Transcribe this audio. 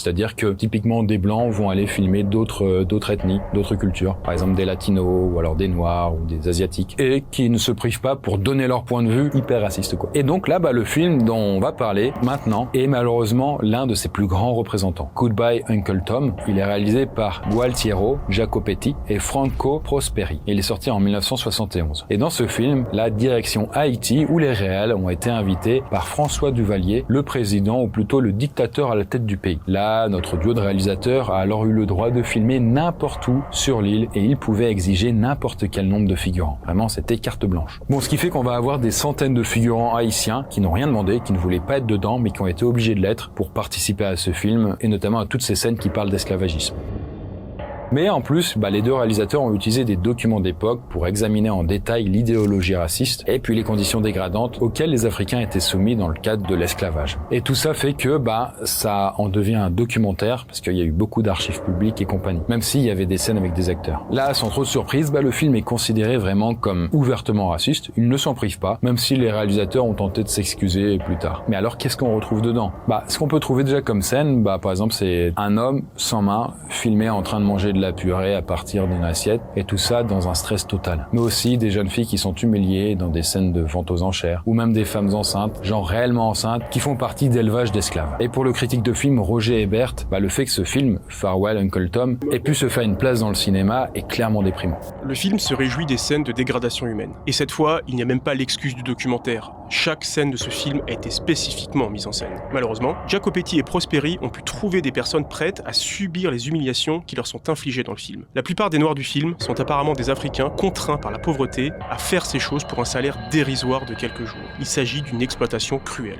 C'est-à-dire que typiquement des blancs vont aller filmer d'autres ethnies, d'autres cultures, par exemple des latinos ou alors des noirs ou des asiatiques, et qui ne se privent pas pour donner leur point de vue hyper raciste quoi. Et donc là le film dont on va parler maintenant est malheureusement l'un de ses plus grands représentants. Goodbye Uncle Tom, il est réalisé par Gualtiero Jacopetti et Franco Prosperi. Il est sorti en 1971. Et dans ce film, la direction Haïti où les réals ont été invités par François Duvalier, le président ou plutôt le dictateur à la tête du pays. Là, notre duo de réalisateurs a alors eu le droit de filmer n'importe où sur l'île et il pouvait exiger n'importe quel nombre de figurants. Vraiment, c'était carte blanche. Bon, ce qui fait qu'on va avoir des centaines de figurants haïtiens qui n'ont rien demandé, qui ne voulaient pas être dedans, mais qui ont été obligés de l'être pour participer à ce film et notamment à toutes ces scènes qui parlent d'esclavagisme. Mais en plus, les deux réalisateurs ont utilisé des documents d'époque pour examiner en détail l'idéologie raciste et puis les conditions dégradantes auxquelles les Africains étaient soumis dans le cadre de l'esclavage. Et tout ça fait que ça en devient un documentaire parce qu'il y a eu beaucoup d'archives publiques et compagnie, même s'il y avait des scènes avec des acteurs. Là, sans trop de surprise, le film est considéré vraiment comme ouvertement raciste. Il ne s'en prive pas, même si les réalisateurs ont tenté de s'excuser plus tard. Mais alors, qu'est-ce qu'on retrouve dedans ? Ce qu'on peut trouver déjà comme scène, par exemple, c'est un homme sans main filmé en train de manger de la purée à partir d'une assiette, et tout ça dans un stress total. Mais aussi des jeunes filles qui sont humiliées dans des scènes de vente aux enchères, ou même des femmes enceintes, genre réellement enceintes, qui font partie d'élevage d'esclaves. Et pour le critique de film Roger Ebert, le fait que ce film, Farewell Uncle Tom, ait pu se faire une place dans le cinéma est clairement déprimant. Le film se réjouit des scènes de dégradation humaine. Et cette fois, il n'y a même pas l'excuse du documentaire. Chaque scène de ce film a été spécifiquement mise en scène. Malheureusement, Jacopetti et Prosperi ont pu trouver des personnes prêtes à subir les humiliations qui leur sont infligées dans le film. La plupart des Noirs du film sont apparemment des Africains contraints par la pauvreté à faire ces choses pour un salaire dérisoire de quelques jours. Il s'agit d'une exploitation cruelle.